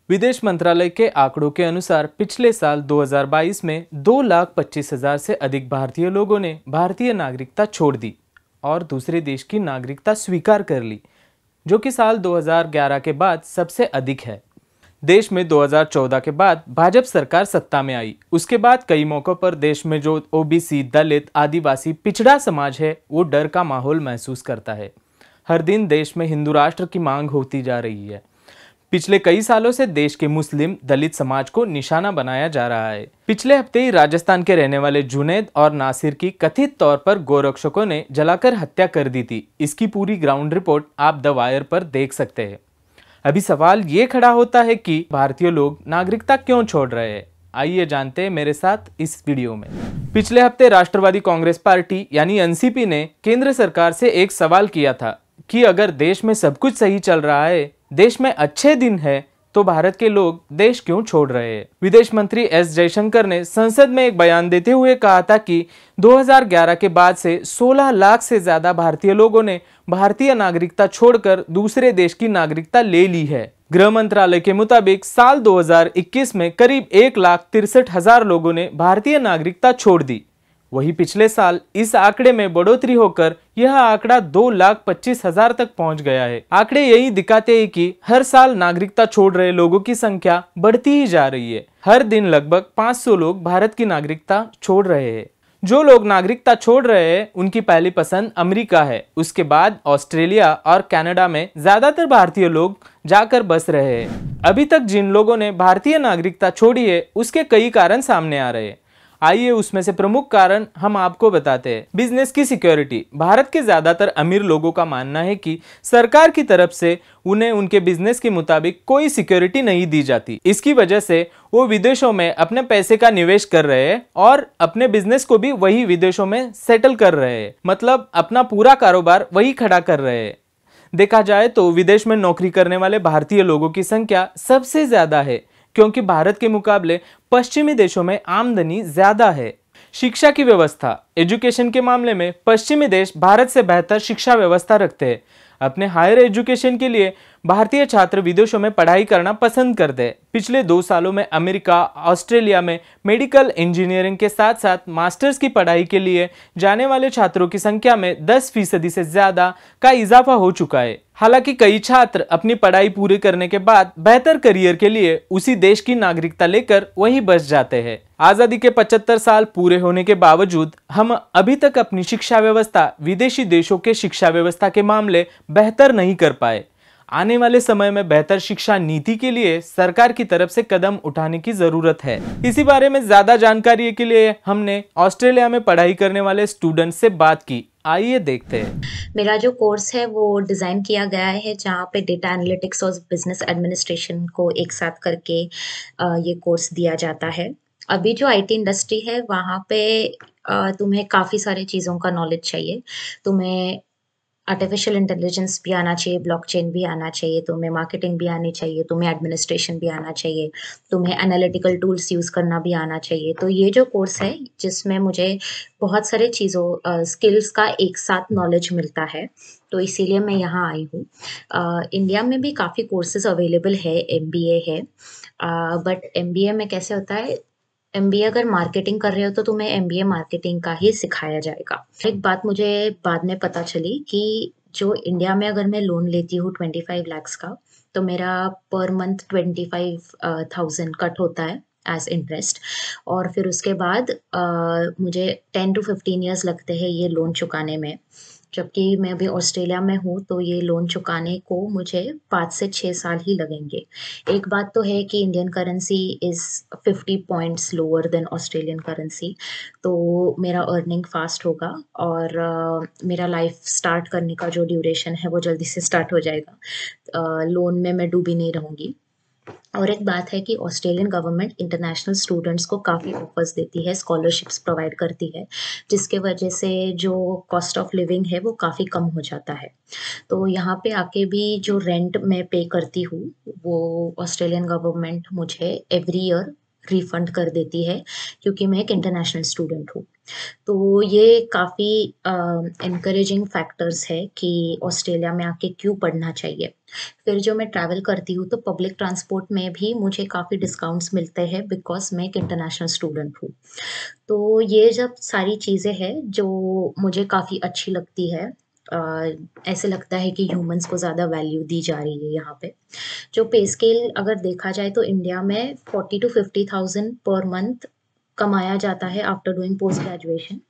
विदेश मंत्रालय के आंकड़ों के अनुसार पिछले साल 2022 में 2,25,000 से अधिक भारतीय लोगों ने भारतीय नागरिकता छोड़ दी और दूसरे देश की नागरिकता स्वीकार कर ली, जो कि साल 2011 के बाद सबसे अधिक है। देश में 2014 के बाद भाजपा सरकार सत्ता में आई। उसके बाद कई मौकों पर देश में जो ओबीसी, दलित, आदिवासी, पिछड़ा समाज है, वो डर का माहौल महसूस करता है। हर दिन देश में हिंदू राष्ट्र की मांग होती जा रही है। पिछले कई सालों से देश के मुस्लिम, दलित समाज को निशाना बनाया जा रहा है। पिछले हफ्ते ही राजस्थान के रहने वाले जुनैद और नासिर की कथित तौर पर गोरक्षकों ने जलाकर हत्या कर दी थी। इसकी पूरी ग्राउंड रिपोर्ट आप द वायर पर देख सकते हैं। अभी सवाल ये खड़ा होता है कि भारतीय लोग नागरिकता क्यों छोड़ रहे हैं। आइए जानते हैं मेरे साथ इस वीडियो में। पिछले हफ्ते राष्ट्रवादी कांग्रेस पार्टी यानी एनसीपी ने केंद्र सरकार से एक सवाल किया था कि अगर देश में सब कुछ सही चल रहा है, देश में अच्छे दिन है, तो भारत के लोग देश क्यों छोड़ रहे हैं। विदेश मंत्री एस जयशंकर ने संसद में एक बयान देते हुए कहा था कि 2011 के बाद से 16 लाख से ज्यादा भारतीय लोगों ने भारतीय नागरिकता छोड़कर दूसरे देश की नागरिकता ले ली है। गृह मंत्रालय के मुताबिक साल 2021 में करीब 1,63,000 लोगों ने भारतीय नागरिकता छोड़ दी। वहीं पिछले साल इस आंकड़े में बढ़ोतरी होकर यह आंकड़ा 2,25,000 तक पहुंच गया है। आंकड़े यही दिखाते हैं कि हर साल नागरिकता छोड़ रहे लोगों की संख्या बढ़ती ही जा रही है। हर दिन लगभग 500 लोग भारत की नागरिकता छोड़ रहे हैं। जो लोग नागरिकता छोड़ रहे हैं उनकी पहली पसंद अमेरिका है। उसके बाद ऑस्ट्रेलिया और कनाडा में ज्यादातर भारतीय लोग जाकर बस रहे हैं। अभी तक जिन लोगों ने भारतीय नागरिकता छोड़ी है उसके कई कारण सामने आ रहे हैं। आइए उसमें से प्रमुख कारण हम आपको बताते हैं। बिजनेस की सिक्योरिटी। भारत के ज्यादातर अमीर लोगों का मानना है कि सरकार की तरफ से उन्हें उनके बिजनेस के मुताबिक कोई सिक्योरिटी नहीं दी जाती। इसकी वजह से वो विदेशों में अपने पैसे का निवेश कर रहे हैं और अपने बिजनेस को भी वही विदेशों में सेटल कर रहे हैं, मतलब अपना पूरा कारोबार वही खड़ा कर रहे हैं। देखा जाए तो विदेश में नौकरी करने वाले भारतीय लोगों की संख्या सबसे ज्यादा है, क्योंकि भारत के मुकाबले पश्चिमी देशों में आमदनी ज्यादा है। शिक्षा की व्यवस्था। एजुकेशन के मामले में पश्चिमी देश भारत से बेहतर शिक्षा व्यवस्था रखते हैं। अपने हायर एजुकेशन के लिए भारतीय छात्र विदेशों में पढ़ाई करना पसंद करते हैं। पिछले 2 सालों में अमेरिका, ऑस्ट्रेलिया में मेडिकल इंजीनियरिंग के साथ साथ मास्टर्स की पढ़ाई के लिए जाने वाले छात्रों की संख्या में 10% से ज्यादा का इजाफा हो चुका है। हालांकि कई छात्र अपनी पढ़ाई पूरी करने के बाद बेहतर करियर के लिए उसी देश की नागरिकता लेकर वहीं बस जाते हैं। आजादी के 75 साल पूरे होने के बावजूद हम अभी तक अपनी शिक्षा व्यवस्था विदेशी देशों के शिक्षा व्यवस्था के मामले बेहतर नहीं कर पाए। आने वाले समय में बेहतर शिक्षा नीति के लिए सरकार की तरफ से कदम उठाने की जरूरत है। इसी बारे में ज्यादा जानकारी के लिए हमने ऑस्ट्रेलिया में पढ़ाई करने वाले स्टूडेंट से बात की। आइए देखते हैं। मेरा जो कोर्स है वो डिज़ाइन किया गया है जहाँ पे डेटा एनालिटिक्स और बिजनेस एडमिनिस्ट्रेशन को एक साथ करके ये कोर्स दिया जाता है। अभी जो आईटी इंडस्ट्री है वहाँ पे तुम्हें काफ़ी सारी चीज़ों का नॉलेज चाहिए। तुम्हें आर्टिफिशियल इंटेलिजेंस भी आना चाहिए, ब्लॉकचेन भी आना चाहिए, तुम्हें मार्केटिंग भी आनी चाहिए, तुम्हें एडमिनिस्ट्रेशन भी आना चाहिए, तुम्हें एनालिटिकल टूल्स यूज़ करना भी आना चाहिए। तो ये जो कोर्स है जिसमें मुझे बहुत सारे चीज़ों स्किल्स का एक साथ नॉलेज मिलता है, तो इसीलिए मैं यहाँ आई हूँ। इंडिया में भी काफ़ी कोर्सेज़ अवेलेबल है, एमबीए है, बट एमबीए में कैसे होता है, एमबीए अगर मार्केटिंग कर रहे हो तो तुम्हें एमबीए मार्केटिंग का ही सिखाया जाएगा। एक बात मुझे बाद में पता चली कि जो इंडिया में अगर मैं लोन लेती हूँ 25 लाख्स का, तो मेरा पर मंथ 25,000 कट होता है एज इंटरेस्ट, और फिर उसके बाद मुझे 10 to 15 ईयर्स लगते हैं ये लोन चुकाने में। जबकि मैं अभी ऑस्ट्रेलिया में हूँ तो ये लोन चुकाने को मुझे 5 से 6 साल ही लगेंगे। एक बात तो है कि Indian currency is 50 points lower than Australian currency, तो मेरा अर्निंग फास्ट होगा और मेरा लाइफ स्टार्ट करने का जो ड्यूरेशन है वो जल्दी से स्टार्ट हो जाएगा। लोन में मैं डूबी नहीं रहूँगी। और एक बात है कि ऑस्ट्रेलियन गवर्नमेंट इंटरनेशनल स्टूडेंट्स को काफ़ी ऑफर्स देती है, स्कॉलरशिप्स प्रोवाइड करती है, जिसके वजह से जो कॉस्ट ऑफ लिविंग है वो काफ़ी कम हो जाता है। तो यहाँ पे आके भी जो रेंट मैं पे करती हूँ वो ऑस्ट्रेलियन गवर्नमेंट मुझे एवरी ईयर रिफंड कर देती है क्योंकि मैं एक इंटरनेशनल स्टूडेंट हूँ। तो ये काफ़ी एनकरेजिंग फैक्टर्स है कि ऑस्ट्रेलिया में आके क्यों पढ़ना चाहिए। फिर जो मैं ट्रैवल करती हूँ तो पब्लिक ट्रांसपोर्ट में भी मुझे काफ़ी डिस्काउंट्स मिलते हैं बिकॉज़ मैं एक इंटरनेशनल स्टूडेंट हूँ। तो ये जब सारी चीज़ें हैं जो मुझे काफ़ी अच्छी लगती है। अ, ऐसे लगता है कि ह्यूमन्स को ज़्यादा वैल्यू दी जा रही है यहाँ पे। जो पे स्केल अगर देखा जाए तो इंडिया में 40 टू 50,000 पर मंथ कमाया जाता है आफ्टर डूइंग पोस्ट ग्रेजुएशन,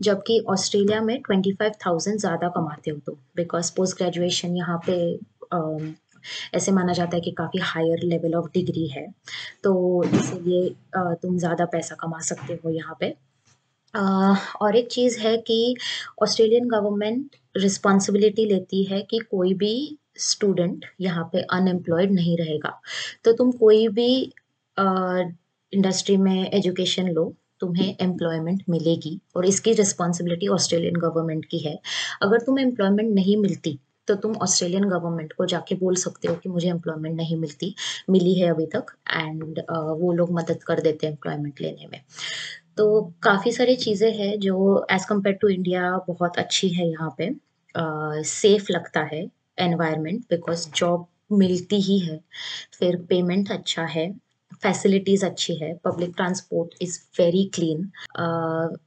जबकि ऑस्ट्रेलिया में 25,000 ज़्यादा कमाते हो तुम, बिकॉज़ पोस्ट ग्रेजुएशन यहाँ पे अम, ऐसे माना जाता है कि काफ़ी हायर लेवल ऑफ डिग्री है, तो इसीलिए तुम ज़्यादा पैसा कमा सकते हो यहाँ पे। अ, और एक चीज़ है कि ऑस्ट्रेलियन गवर्नमेंट रिस्पॉन्सिबिलिटी लेती है कि कोई भी स्टूडेंट यहाँ पे अनएम्प्लॉयड नहीं रहेगा। तो तुम कोई भी अ, इंडस्ट्री में एजुकेशन लो, तुम्हें एम्प्लॉयमेंट मिलेगी और इसकी रिस्पॉन्सिबिलिटी ऑस्ट्रेलियन गवर्नमेंट की है। अगर तुम्हें एम्प्लॉयमेंट नहीं मिलती, तो तुम ऑस्ट्रेलियन गवर्नमेंट को जाके बोल सकते हो कि मुझे एम्प्लॉयमेंट नहीं मिली है अभी तक, एंड वो लोग मदद कर देते हैं एम्प्लॉयमेंट लेने में। तो काफ़ी सारी चीज़ें हैं जो एज़ कम्पेयर टू इंडिया बहुत अच्छी है यहाँ पे। सेफ लगता है एनवायरनमेंट बिकॉज़ जॉब मिलती ही है, फिर पेमेंट अच्छा है, फैसिलिटीज़ अच्छी है, public transport is very clean.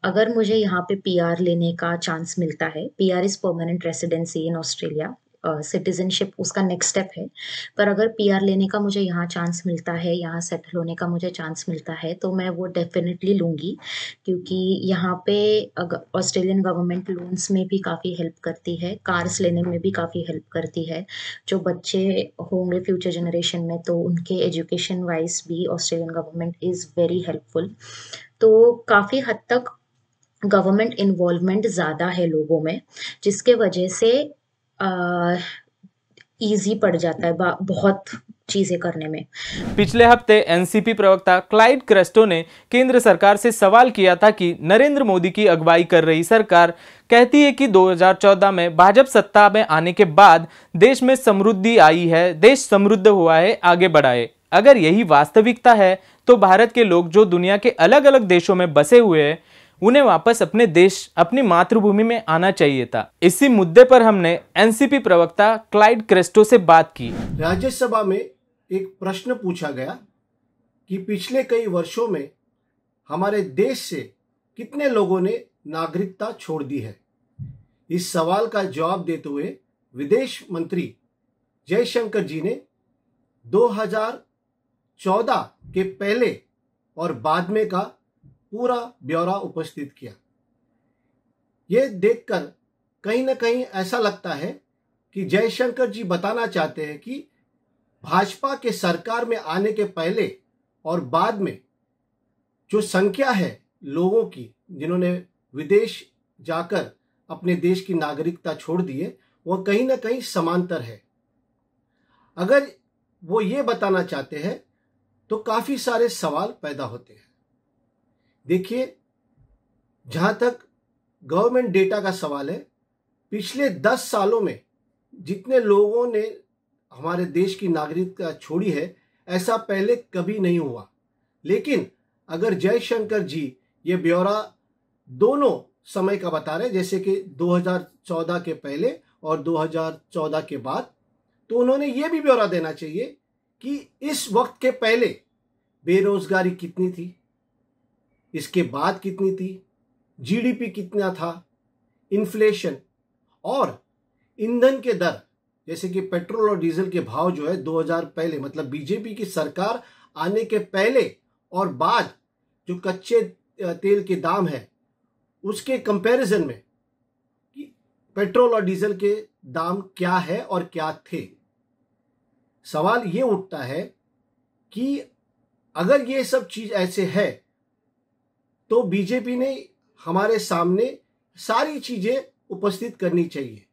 अगर मुझे यहाँ पे पीआर लेने का चांस मिलता है, PR is permanent residency in Australia, citizenship उसका नेक्स्ट स्टेप है। पर अगर पीआर लेने का मुझे यहाँ चांस मिलता है, यहाँ सेटल होने का मुझे चांस मिलता है, तो मैं वो डेफ़िनेटली लूँगी, क्योंकि यहाँ पे ऑस्ट्रेलियन गवर्नमेंट लोन्स में भी काफ़ी हेल्प करती है, कार्स लेने में भी काफ़ी हेल्प करती है। जो बच्चे होंगे फ्यूचर जनरेशन में, तो उनके एजुकेशन वाइज़ भी Australian government is very helpful. तो काफ़ी हद तक गवर्नमेंट इन्वॉल्वमेंट ज़्यादा है लोगों में, जिसके वजह से अ, ईज़ी पड़ जाता है बहुत चीज़ें करने में। पिछले हफ्ते एनसीपी प्रवक्ता क्लाइड क्रेस्टो ने केंद्र सरकार से सवाल किया था कि नरेंद्र मोदी की अगुवाई कर रही सरकार कहती है कि 2014 में भाजपा सत्ता में आने के बाद देश में समृद्धि आई है, देश समृद्ध हुआ है, आगे बढ़ा है। अगर यही वास्तविकता है तो भारत के लोग जो दुनिया के अलग अलग देशों में बसे हुए हैं, उन्हें वापस अपने देश, अपनी मातृभूमि में आना चाहिए था। इसी मुद्दे पर हमने एनसीपी प्रवक्ता क्लाइड क्रेस्टो से बात की। राज्यसभा में एक प्रश्न पूछा गया कि पिछले कई वर्षों में हमारे देश से कितने लोगों ने नागरिकता छोड़ दी है। इस सवाल का जवाब देते हुए विदेश मंत्री जयशंकर जी ने 2014 के पहले और बाद में का पूरा ब्यौरा उपस्थित किया। यह देखकर कहीं ना कहीं ऐसा लगता है कि जयशंकर जी बताना चाहते हैं कि भाजपा के सरकार में आने के पहले और बाद में जो संख्या है लोगों की जिन्होंने विदेश जाकर अपने देश की नागरिकता छोड़ दी है, वह कहीं ना कहीं समांतर है। अगर वो ये बताना चाहते हैं तो काफी सारे सवाल पैदा होते हैं। देखिए, जहां तक गवर्नमेंट डेटा का सवाल है, पिछले 10 सालों में जितने लोगों ने हमारे देश की नागरिकता छोड़ी है, ऐसा पहले कभी नहीं हुआ। लेकिन अगर जयशंकर जी ये ब्यौरा दोनों समय का बता रहे, जैसे कि 2014 के पहले और 2014 के बाद, तो उन्होंने ये भी ब्यौरा देना चाहिए कि इस वक्त के पहले बेरोजगारी कितनी थी, इसके बाद कितनी थी, जीडीपी कितना था, इन्फ्लेशन और ईंधन के दर, जैसे कि पेट्रोल और डीजल के भाव जो है 2000 पहले, मतलब बीजेपी की सरकार आने के पहले और बाद जो कच्चे तेल के दाम है उसके कंपैरिजन में कि पेट्रोल और डीजल के दाम क्या है और क्या थे। सवाल ये उठता है कि अगर ये सब चीज ऐसे है तो बीजेपी ने हमारे सामने सारी चीजें उपस्थित करनी चाहिए।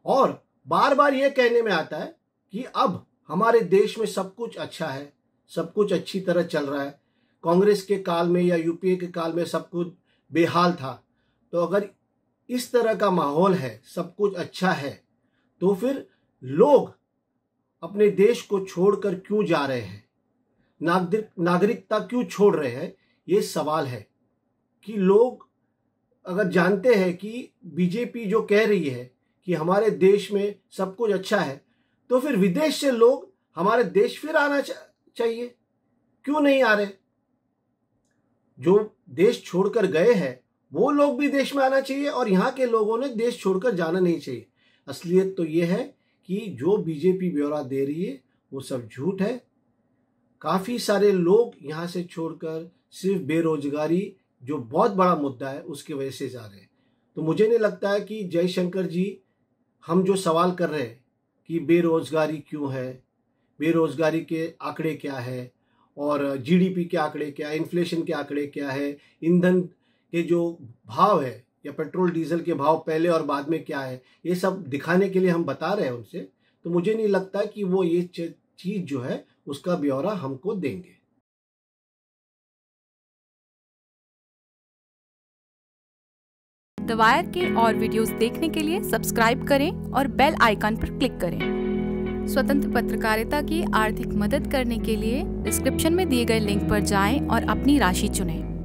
और बार बार ये कहने में आता है कि अब हमारे देश में सब कुछ अच्छा है, सब कुछ अच्छी तरह चल रहा है, कांग्रेस के काल में या यूपीए के काल में सब कुछ बेहाल था। तो अगर इस तरह का माहौल है, सब कुछ अच्छा है, तो फिर लोग अपने देश को छोड़कर क्यों जा रहे हैं? नागरिकता क्यों छोड़ रहे हैं, ये सवाल है। कि लोग अगर जानते हैं कि बीजेपी जो कह रही है कि हमारे देश में सब कुछ अच्छा है, तो फिर विदेश से लोग हमारे देश फिर आना चाहिए, क्यों नहीं आ रहे? जो देश छोड़कर गए हैं वो लोग भी देश में आना चाहिए और यहाँ के लोगों ने देश छोड़कर जाना नहीं चाहिए। असलियत तो ये है कि जो बीजेपी ब्यौरा दे रही है वो सब झूठ है। काफ़ी सारे लोग यहाँ से छोड़कर सिर्फ बेरोजगारी, जो बहुत बड़ा मुद्दा है, उसकी वजह से जा रहे हैं। तो मुझे नहीं लगता है कि जयशंकर जी, हम जो सवाल कर रहे हैं कि बेरोजगारी क्यों है, बेरोजगारी के आंकड़े क्या है और जीडीपी के आंकड़े क्या है, इन्फ्लेशन के आंकड़े क्या है, ईंधन के जो भाव है या पेट्रोल डीजल के भाव पहले और बाद में क्या है, ये सब दिखाने के लिए हम बता रहे हैं उनसे। तो मुझे नहीं लगता कि वो ये चीज़ जो है उसका ब्यौरा हमको देंगे। द वायर के और वीडियोस देखने के लिए सब्सक्राइब करें और बेल आइकन पर क्लिक करें। स्वतंत्र पत्रकारिता की आर्थिक मदद करने के लिए डिस्क्रिप्शन में दिए गए लिंक पर जाएं और अपनी राशि चुनें।